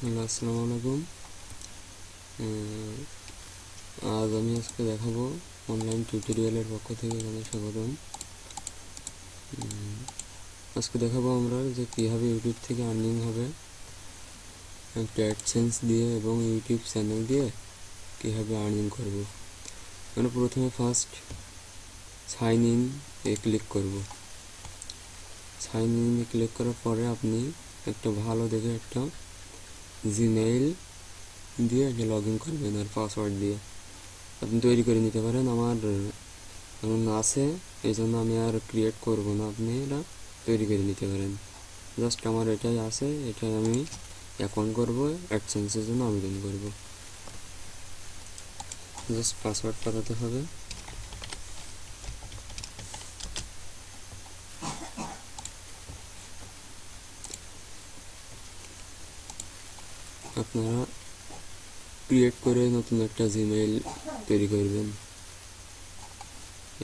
Hello, আসসালামু আলাইকুম। আজ আমি আজকে দেখাবো অনলাইন টিউটোরিয়ালের পক্ষ থেকে জানাই স্বাগতম। আজকে দেখাবো আমরা যে কীভাবে ইউটিউব থেকে আর্নিং হবে একটা অ্যাডসেন্স দিয়ে এবং ইউটিউব চ্যানেল দিয়ে কীভাবে আর্নিং করব। আমরা প্রথমে ফার্স্ট সাইন ইন এ ক্লিক করব। সাইন ইন এ ক্লিক করার পরে আপনি একটা ভালো দেখে একটা জিমেইল দিয়ে একটা লগ ইন করবেন আর পাসওয়ার্ড দিয়ে আপনি তৈরি করে নিতে পারেন। আমার এখন আছে, এই জন্য আমি আর ক্রিয়েট করব না, আপনি এটা তৈরি করে নিতে পারেন। জাস্ট আমার এটাই আছে, এটাই আমি অ্যাকাউন্ট করব, অ্যাডসেন্সের জন্য আবেদন করব। জাস্ট পাসওয়ার্ড পাঠাতে হবে। আপনারা ক্রিয়েট করে নতুন একটা জিমেইল তৈরি করবেন।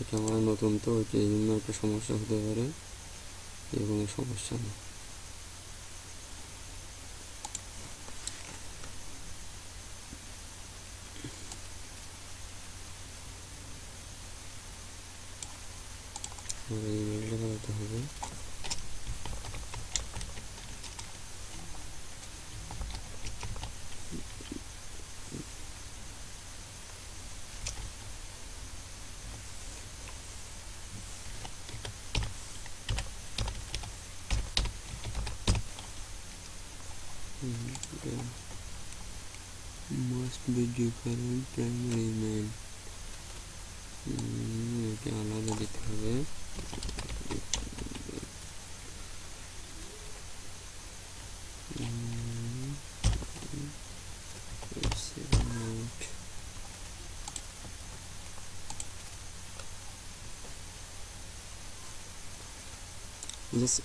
এটা আমার নতুন তো, এই জন্য একটা সমস্যা হতে পারে, কোনো সমস্যা নেই। আমার ইমেইলটা পাঠাতে হবে। Must be different primary email, এটা আলাদা দিতে হবে।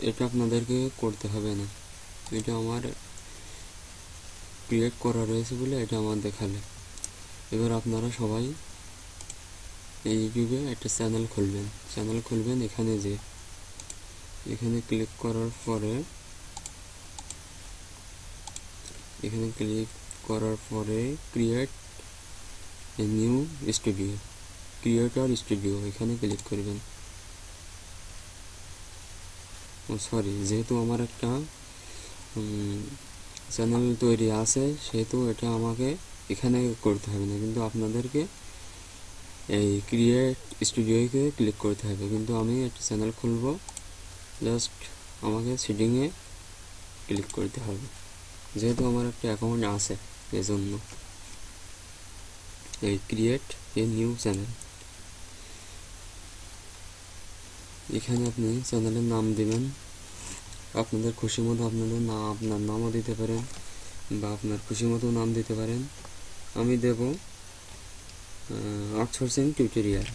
এটা আপনাদেরকে করতে হবে না, এটা আমার ক্রিয়েট করা রয়েছে বলে এটা আমার দেখালে। এবার আপনারা সবাই এই ইউটিউবে একটা চ্যানেল খুলবেন। এখানে ক্লিক করার পরে create a new creator studio এখানে ক্লিক করবেন। সরি, যেহেতু আমার একটা চ্যানেল তৈরি আছে সেহেতু এটা আমাকে এখানে করতে হবে না, কিন্তু আপনাদেরকে এই ক্রিয়েট স্টুডিওকে ক্লিক করতে হবে। কিন্তু আমি একটা চ্যানেল খুলব, জাস্ট আমাকে সেটিংয়ে ক্লিক করতে হবে, যেহেতু আমার একটা অ্যাকাউন্ট আছে এজন্য। এই ক্রিয়েট এ নিউ চ্যানেল, এখানে আপনি চ্যানেলের নাম দেবেন আপনাদের খুশি মতো। আপনাদের আপনার নামও দিতে পারেন বা আপনার খুশি মতো নাম দিতে পারেন। আমি দেব আউটসোর্সিং টিউটোরিয়াল।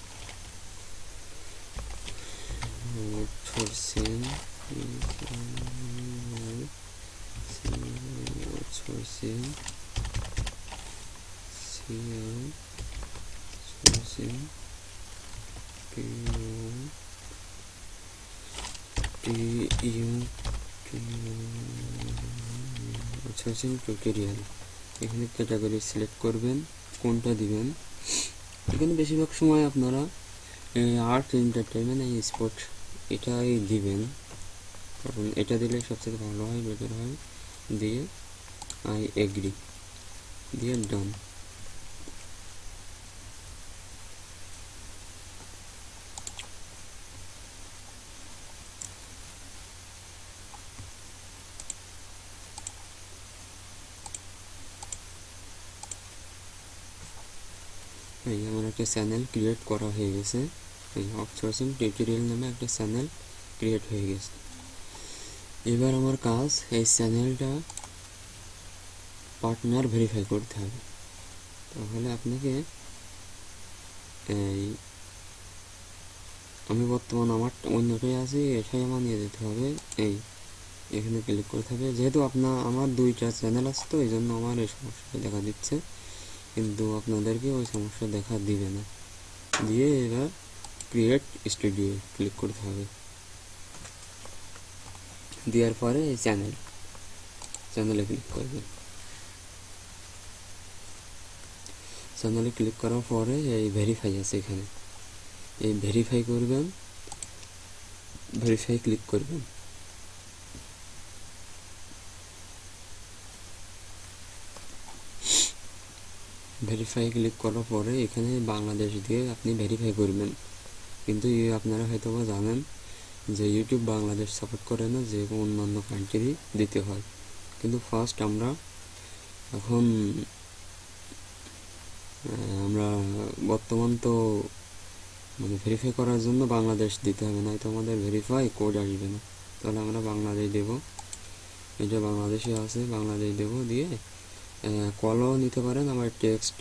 টিউটোরিয়াল এখানে ক্যাটাগরি সিলেক্ট করবেন, কোনটা দিবেন। এখানে বেশিরভাগ সময় আপনারা আর্ট এন্টারটেইনমেন্ট এই স্পোর্ট এটাই দিবেন, কারণ এটা দিলে সবচেয়ে ভালো হয়, বেটার হয়। দিয়ে আই এগ্রি দিয়ে ডান। এই আমার একটা চ্যানেল ক্রিয়েট করা হয়ে গেছে, এই আউটসোর্সিং টিউটোরিয়াল নামে একটা চ্যানেল ক্রিয়েট হয়ে গেছে। এবার আমার কাজ এই চ্যানেলটা পার্টনার ভেরিফাই করতে হবে। তাহলে আপনাকে এই আমি বর্তমান আমার অন্যটাই আছে, এটাই আমার নিয়ে যেতে হবে। এখানে ক্লিক করতে হবে। যেহেতু আমার দুইটা চ্যানেল আছে তো এই জন্য আমার এই সমস্যাটা দেখা দিচ্ছে, কিন্তু আপনাদেরকে ওই সমস্যা দেখা দিবে না। দিয়ে এবার ক্রিয়েট স্টুডিও ক্লিক করতে হবে। দেওয়ার পরে এই চ্যানেলে ক্লিক করবেন। চ্যানেলে ক্লিক করার পরে এই ভেরিফাই আছে, এখানে এই ভেরিফাই করবেন, ভেরিফাই ক্লিক করবেন। ভেরিফাই ক্লিক করার পরে এখানে বাংলাদেশ দিয়ে আপনি ভেরিফাই করবেন। কিন্তু আপনারা হয়তো বা জানেন যে ইউটিউব বাংলাদেশ সাপোর্ট করে না, যে অন্যান্য কান্ট্রি দিতে হয়। কিন্তু ফার্স্ট আমরা এখন আমরা বর্তমান তো মানে ভেরিফাই করার জন্য বাংলাদেশ দিতে হবে, নয়তো আমাদের ভেরিফাই কোড আসবে না। তাহলে আমরা বাংলাদেশ দেব, এটা বাংলাদেশে আছে, বাংলাদেশ দেব, দিয়ে কলও নিতে পারেন, আবার টেক্সট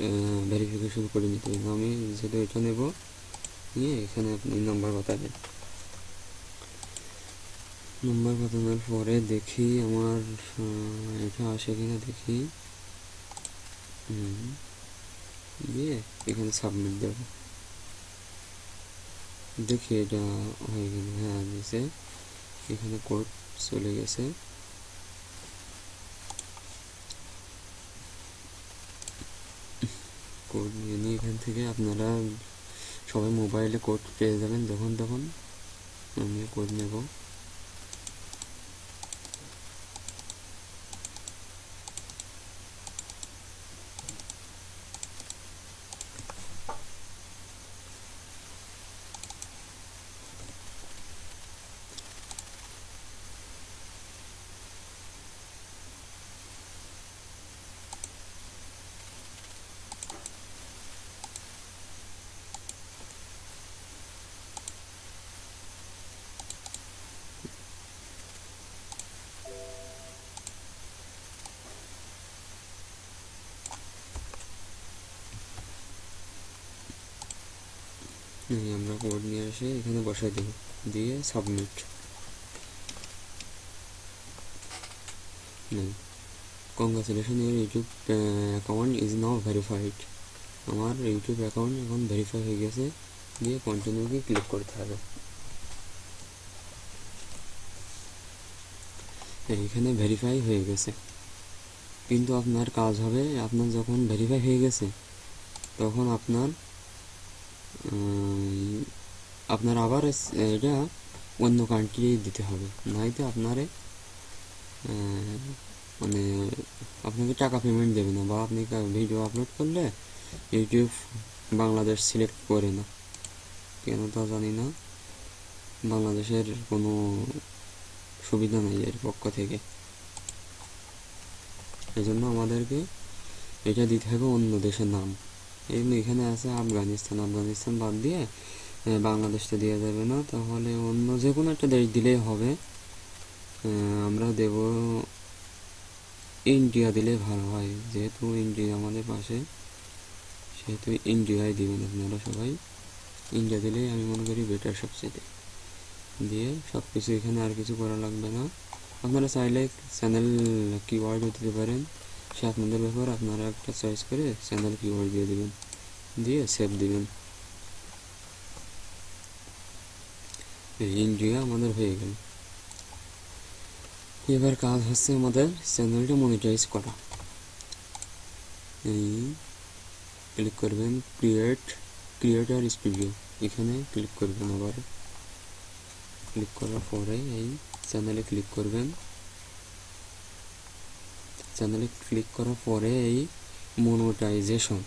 ভেরিফিকেশন করে নিতে পারেন। আমি যেহেতু এটা নেব, নিয়ে এখানে আপনি নাম্বার বাতাবেন। নাম্বার বাতানোর পরে দেখি আমার এটা আসে কিনা দেখি, দিয়ে এখানে সাবমিট দেব। দেখি এটা হয়ে গেল, হ্যাঁ দিয়েছে, এখানে কোড চলে গেছে। কোড নিয়ে নিয়ে এখান থেকে আপনারা সবাই মোবাইলে কোড পেয়ে যাবেন যখন তখন। আমি কোড নেব, আমরা কোড নিয়ে এসে এখানে বসাই দেব, দিয়ে submit. Congratulation, your YouTube account is now verified. আমার ইউটিউব অ্যাকাউন্ট এখন ভেরিফাই হয়ে গেছে, দিয়ে কন্টিনিউকে ক্লিক করতে হবে। এইখানে ভেরিফাই হয়ে গেছে, কিন্তু আপনার কাজ হবে, আপনার যখন ভেরিফাই হয়ে গেছে তখন আপনার আবার এটা অন্য কান্ট্রি দিতে হবে, নয়তো আপনারে মানে আপনাকে টাকা পেমেন্ট দেবে না, বা আপনি ভিডিও আপলোড করলে ইউটিউব বাংলাদেশ সিলেক্ট করে না, কেন তা জানি না, বাংলাদেশের কোনো সুবিধা নেই এর পক্ষ থেকে। এজন্য আমাদেরকে এটা দিতে হবে অন্য দেশের নাম। এখানে আছে আফগানিস্তান, আফগানিস্তান বাদ দিয়ে বাংলাদেশটা দেওয়া যাবে না, তাহলে অন্য যে কোনো একটা দেশ দিলেই হবে। আমরা দেব ইন্ডিয়া, দিলে ভালো হয়, যেহেতু ইন্ডিয়া আমাদের পাশে, সেহেতু ইন্ডিয়ায় দিবেন আপনারা সবাই। ইন্ডিয়া দিলেই আমি মনে করি বেটার সবচেয়ে। দিয়ে সব কিছু এখানে আর কিছু করা লাগবে না। আপনারা চাইলে চ্যানেল কিওয়ার্ডও দিতে পারেন, সে আপনাদের ব্যাপার, আপনারা একটা চয়েস করে চ্যানেল কিওয়ার্ড দিয়ে দেবেন, দিয়ে সেভ দিবেন। ইন্ডিয়া আমাদের হয়ে গেল। এবার কাজ হচ্ছে আমাদের চ্যানেলটা মনিটাইজ করা। এই ক্লিক করবেন ক্রিয়েটর স্টুডিও, এখানে ক্লিক করবেন। আবার ক্লিক করার পরে এই চ্যানেলে ক্লিক করবেন। চ্যানেলে ক্লিক করার পরে এই মনিটাইজেশন,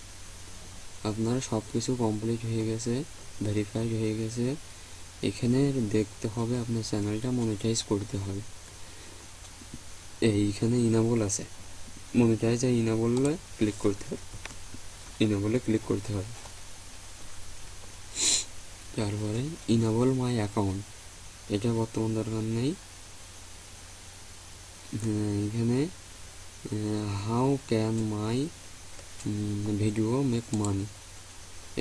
আপনার সব কিছু কমপ্লিট হয়ে গেছে, ভেরিফাইড হয়ে গেছে। এখানে দেখতে হবে আপনার চ্যানেলটা মনিটাইজ করতে হবে। এইখানে ইনাবল আছে, মনিটাইজ ইনাবলে ক্লিক করতে হবে, ইনাবলে ক্লিক করতে হবে। তারপরে ইনাবল মাই অ্যাকাউন্ট, এটা বর্তমান দরকার নেই। এখানে how can my video make money,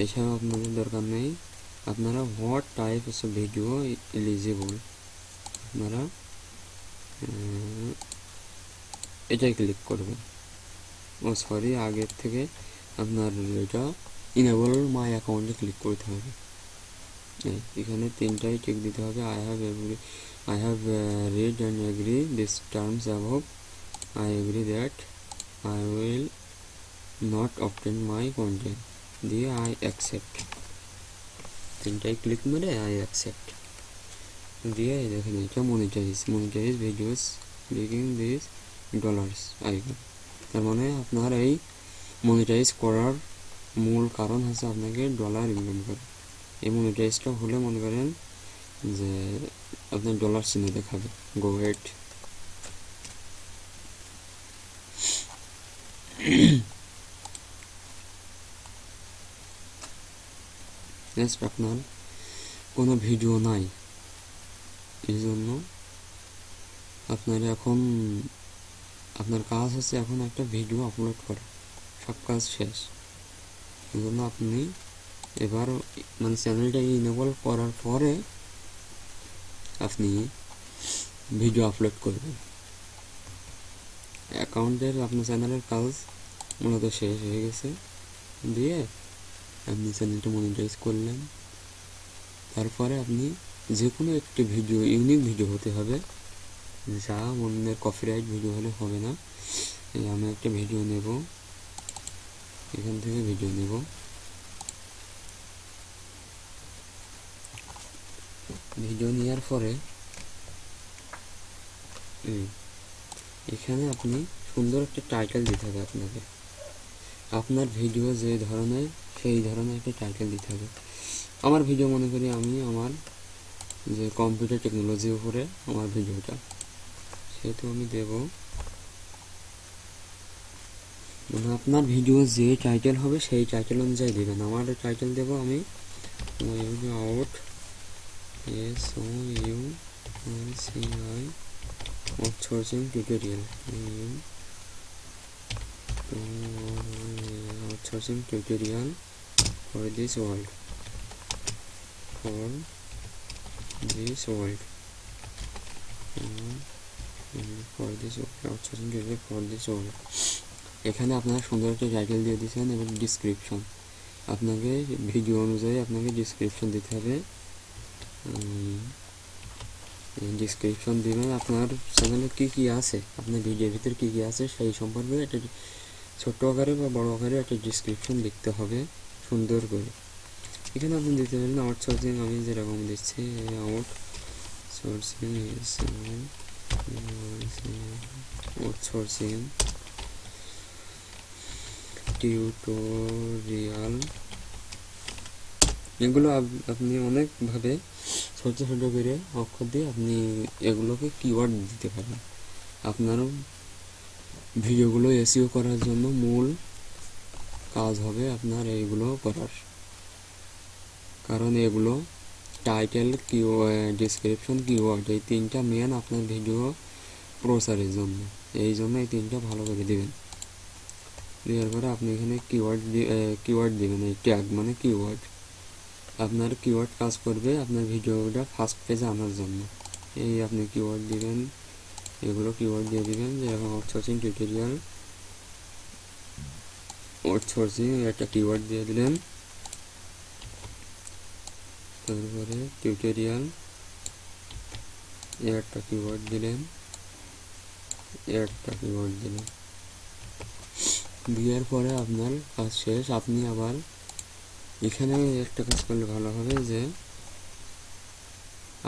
এসব আপনাদের দরকার নেই। আপনারা what type of video eligible, আপনারা এটাই ক্লিক করবেন। ও সরি, আগের থেকে আপনার এটা ইনেবল মাই অ্যাকাউন্টে ক্লিক করতে হবে। এখানে তিনটাই টিক দিতে হবে। I have read and agree these terms above. I agree that I will not obtain my content দিয়ে আই অ্যাকসেপ্ট, তিনটাই ক্লিক মেরে আই অ্যাকসেপ্ট দিয়ে দেখেন এটা monetize videos clicking this dollars icon. তার মানে আপনার এই মনিটাইজ করার মূল কারণ হচ্ছে আপনাকে ডলার ইনকাম করা। এই মনিটাইজটা হলে মনে করেন যে আপনার ডলার চিহ্ন দেখাবে। গো হেড নেক্সট, আপনার কোনো ভিডিও নাই, এই জন্য আপনার এখন আপনার কাজ হচ্ছে এখন একটা ভিডিও আপলোড করা, সব কাজ শেষ। এই জন্য আপনি এবার মানে চ্যানেলটা ইনেবল করার পরে আপনি ভিডিও আপলোড করবেন। অ্যাকাউন্টের আপনার চ্যানেলের কাজ মূলত শেষ হয়ে গেছে, দিয়ে আপনি চ্যানেলটা মনিটাইজ করলেন। তারপরে আপনি যে কোনো একটি ভিডিও, ইউনিক ভিডিও হতে হবে, যা অন্যের কপিরাইট ভিডিও হলে হবে না। আমি একটা ভিডিও নেব, এখান থেকে ভিডিও নেব, ভিডিও নেওয়ার পরে এখানে আপনি সুন্দর একটা টাইটেল দিতে হবে আপনাকে। আপনার ভিডিও যে ধরনের সেই ধরনের একটা টাইটেল দিতে হবে। আমার ভিডিও মনে করি আমি আমার যে কম্পিউটার টেকনোলজির উপরে আমার ভিডিওটা, সেহেতু আমি দেব মানে আপনার ভিডিও যে টাইটেল হবে সেই টাইটেল অনুযায়ী দেবেন। আমার টাইটেল দেব আমি out SOURCI outsourcing tutorial, outsourcing tutorial for this world, outsourcing tutorial for this world. এখানে আপনারা সুন্দর একটা টাইটেল দিয়ে দিয়েছেন এবং ডিসক্রিপশন, আপনাকে ভিডিও অনুযায়ী আপনাকে ডিসক্রিপশন দিতে হবে। ডিসক্রিপশন দিবেন আপনার চ্যানেলে কী কী আছে, আপনার ভিডিওর ভিতরে কী কী আছে সেই সম্পর্কে একটা ছোট্ট আকারে বা বড় আকারে একটা ডিসক্রিপশন লিখতে হবে সুন্দর করে। এখানে আপনি দিতে পারেন আউটসোর্সিং, আমি যেরকম দিচ্ছি আউটসোর্সিং টিউটোরিয়াল। এগুলো আপনি অনেকভাবে ছোট ছোট করে অক্ষর দিয়ে আপনি এগুলোকে কিওয়ার্ড দিতে পারেন। আপনার ভিডিওগুলো এসইও করার জন্য মূল কাজ হবে আপনার এইগুলো করার, কারণ এগুলো টাইটেল, ডিসক্রিপশন, কিওয়ার্ড এই তিনটা মেন আপনার ভিডিও প্রচারের জন্য। এই জন্য এই তিনটা ভালো করে দিবেন। দেওয়ার পরে আপনি এখানে কিওয়ার্ড দিবেন। এই ট্যাগ মানে কিওয়ার্ড, আপনার কিওয়ার্ড কাজ করবে আপনার ভিডিওটা ফার্স্ট পেজে আনার জন্য। এই আপনি কিওয়ার্ড দিবেন, এগুলো কিওয়ার্ড দিয়ে দিবেন, যেরকম আউটসোর্সিং টিউটোরিয়াল, আউটসোর্সিং একটা কিওয়ার্ড দিয়ে দিলেন, তারপরে টিউটোরিয়াল একটা কিওয়ার্ড দিলেন, একটা কিওয়ার্ড দিলেন। দেওয়ার পরে আপনার কাজ শেষ। আপনি আবার এখানে একটা কাজ করলে ভালো হবে যে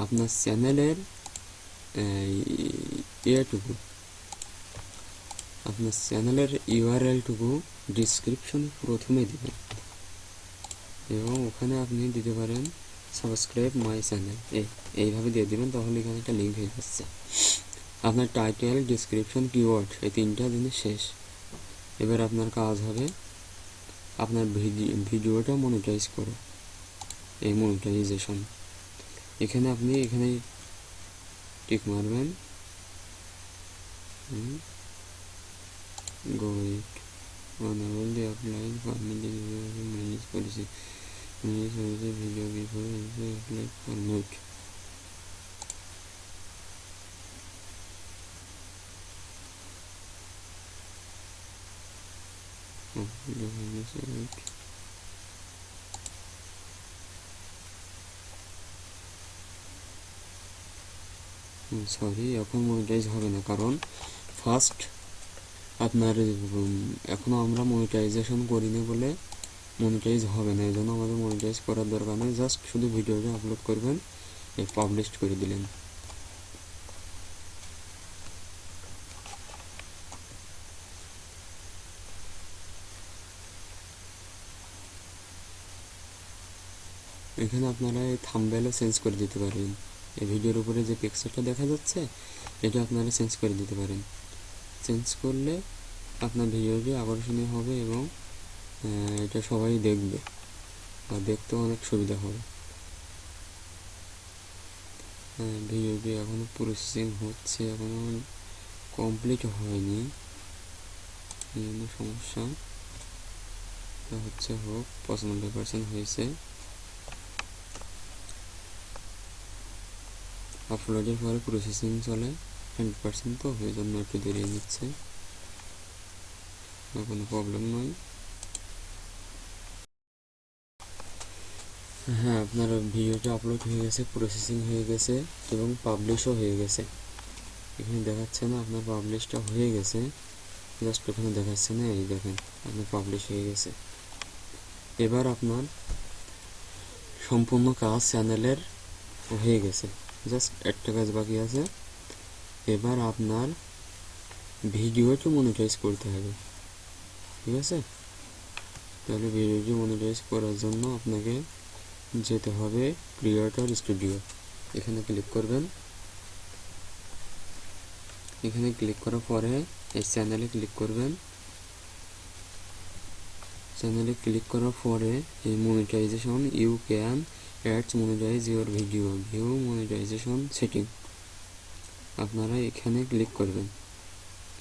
আপনার চ্যানেলের আপনার চ্যানেলের ইউআরএলটুকু ডিসক্রিপশনে প্রথমে দিবেন এবং ওখানে আপনি দিতে পারেন সাবস্ক্রাইব মাই চ্যানেল, এইভাবে দিয়ে দিবেন। তাহলে এখানে একটা লিঙ্ক হয়ে যাচ্ছে। আপনার টাইটেল, ডিসক্রিপশন, কিওয়ার্ড এই তিনটা জিনিস শেষ। এবার আপনার কাজ হবে আপনার ভিডিওটা মনিটাইজ করো, এই মনিটাইজেশন। এখানে আপনি এখানে টিক মারবেন, go it enable the apply family manage policy video before apply format. Sorry, এখন মনিটাইজ হবে না, কারণ ফার্স্ট আপনার এখনও আমরা মনিটাইজেশন করিনি বলে মনিটাইজ হবে না, এই জন্য আমাদের মনিটাইজ করার দরকার নেই। জাস্ট শুধু ভিডিওটা আপলোড করবেন, পাবলিশ করে দিলেন। এখানে আপনারা এই থাম্বনেলও চেঞ্জ করে দিতে পারবেন। এই ভিডিওর উপরে যে পিকচারটা দেখা যাচ্ছে এটা আপনারা চেঞ্জ করে দিতে পারেন। চেঞ্জ করলে আপনার ভিডিওটি আকর্ষণীয় হবে এবং এটা সবাই দেখবে বা দেখতেও অনেক সুবিধা হবে। ভিডিওটি এখনও প্রসেসিং হচ্ছে, এখনও কমপ্লিট হয়নি, বিভিন্ন সমস্যা হচ্ছে। হোক, 95% হয়েছে। আপলোডের পরে প্রসেসিং চলে 100%, তো ওই জন্য একটু দেরি নিচ্ছে, কোনো প্রবলেম নয়। হ্যাঁ, আপনার ভিডিওটা আপলোড হয়ে গেছে, প্রসেসিং হয়ে গেছে এবং পাবলিশও হয়ে গেছে। এখানে দেখাচ্ছে না আপনার পাবলিশটা হয়ে গেছে, জাস্ট ওখানে দেখাচ্ছে না, এই দেখেন আপনার পাবলিশ হয়ে গেছে। এবার আপনার সম্পূর্ণ কাজ চ্যানেলের হয়ে গেছে, জাস্ট একটা কাজ বাকি আছে। এবার আপনার ভিডিওটি মনিটাইজ করতে হবে, ঠিক আছে? তাহলে ভিডিওটি মনিটাইজ করার জন্য আপনাকে যেতে হবে ক্রিয়েটর স্টুডিও। এখানে ক্লিক করবেন। এখানে ক্লিক করার পরে এই চ্যানেলে ক্লিক করবেন। চ্যানেলে ক্লিক করার পরে এই monetization, you can ads monetize your video, view monetization setting, আপনারা এখানে ক্লিক করবেন।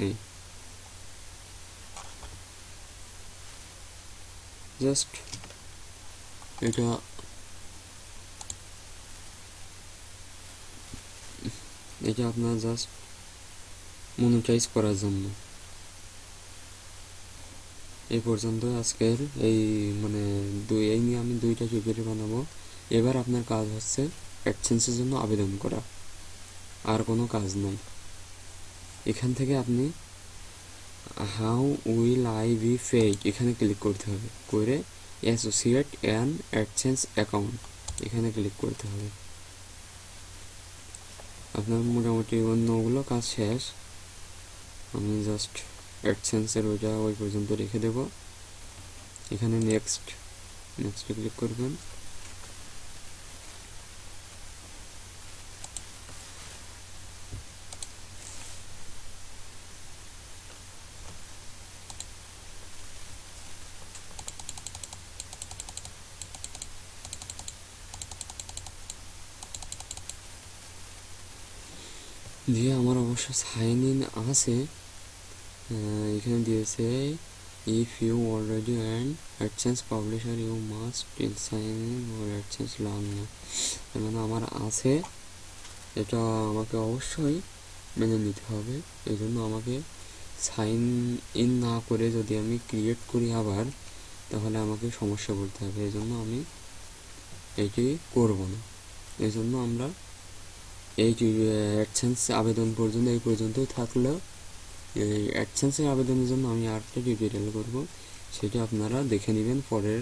এই জাস্ট এটা আপনার জাস্ট মনিটাইজ করার জন্য। এই পর্যন্ত আজকের এই এই নিয়ে আমি 2টা টিউটোরিয়াল বানাবো। এবার আপনার কাজ হচ্ছে অ্যাডসেন্সের জন্য আবেদন করা, আর কোনো কাজ নাই। এখান থেকে আপনি how will I be paid এখানে ক্লিক করতে হবে, করে অ্যাসোসিয়েট অ্যান অ্যাডসেন্স অ্যাকাউন্ট এখানে ক্লিক করতে হবে। আপনার মোটামুটি অন্যগুলো কাজ শেষ। আমি জাস্ট অ্যাডসেন্সের ওই পর্যন্ত রেখে দেব। এখানে নেক্সটে ক্লিক করবেন। দিয়ে আমার অবশ্য সাইন ইন আছে, এখানে দিয়েছে if you already and AdSense publisher you must still sign in or AdSense long. মানে আমার আছে, এটা আমাকে অবশ্যই মেনে নিতে হবে। এই জন্য আমাকে সাইন ইন না করে যদি আমি ক্রিয়েট করি আবার, তাহলে আমাকে সমস্যা পড়তে হবে। এই জন্য আমি এটি করব না। এই জন্য আমরা এই অ্যাডসেন্স আবেদন পর্যন্ত এই পর্যন্তই থাকলেও এই অ্যাডসেন্সের আবেদনের জন্য আমি আরেকটা টিউটোরিয়াল করব, সেটা আপনারা দেখে নেবেন পরের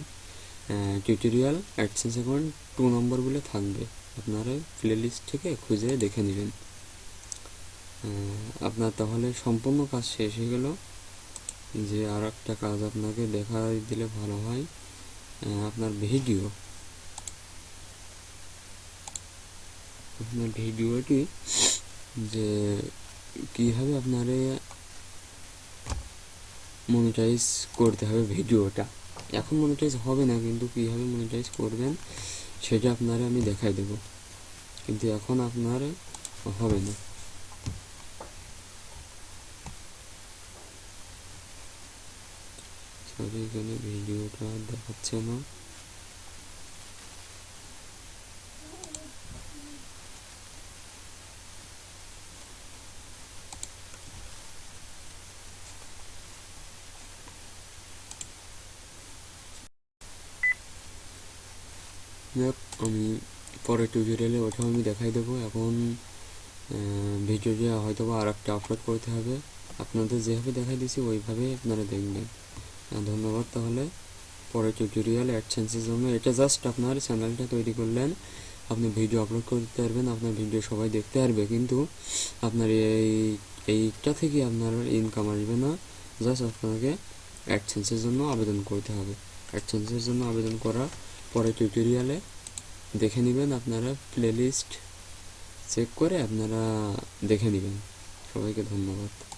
টিউটোরিয়াল। অ্যাডসেন্স অ্যাকাউন্ট 2 নম্বর বলে থাকবে, আপনারা প্লে লিস্ট থেকে খুঁজে দেখে নেবেন। আপনার তাহলে সম্পূর্ণ কাজ শেষ হয়ে গেল। যে আর একটা কাজ আপনাকে দেখা দিলে ভালো হয়, আপনার ভিডিওটি যে কীভাবে আপনারে মনিটাইজ করতে হবে ভিডিওটা। এখন মনিটাইজ হবে না, কিন্তু কীভাবে মনিটাইজ করবেন সেটা আপনারা আমি দেখাই দেব, কিন্তু এখন আপনার হবে না। সরি, এখানে ভিডিওটা দেখাচ্ছে না। আমি পরের টিউটোরিয়ালে ওটাও আমি দেখাই দেবো। এখন ভিডিওটা হয়তো বা আর একটা আপলোড করতে হবে। আপনাদের যেভাবে দেখাই দিয়েছি ওইভাবেই আপনারা দেখবেন। ধন্যবাদ। তাহলে পরের টিউটোরিয়াল অ্যাডসেন্সের জন্য এটা জাস্ট আপনার চ্যানেলটা তৈরি করলেন, আপনি ভিডিও আপলোড করতে পারবেন, আপনার ভিডিও সবাই দেখতে পারবে, কিন্তু আপনার এইটা থেকে আপনার ইনকাম আসবে না। জাস্ট আপনাকে অ্যাডসেন্সের জন্য আবেদন করতে হবে। অ্যাডসেন্সের জন্য আবেদন করার পরে টিউটোরিয়ালে দেখে নেবেন, আপনারা প্লেলিস্ট চেক করে আপনারা দেখে নেবেন। সবাইকে ধন্যবাদ।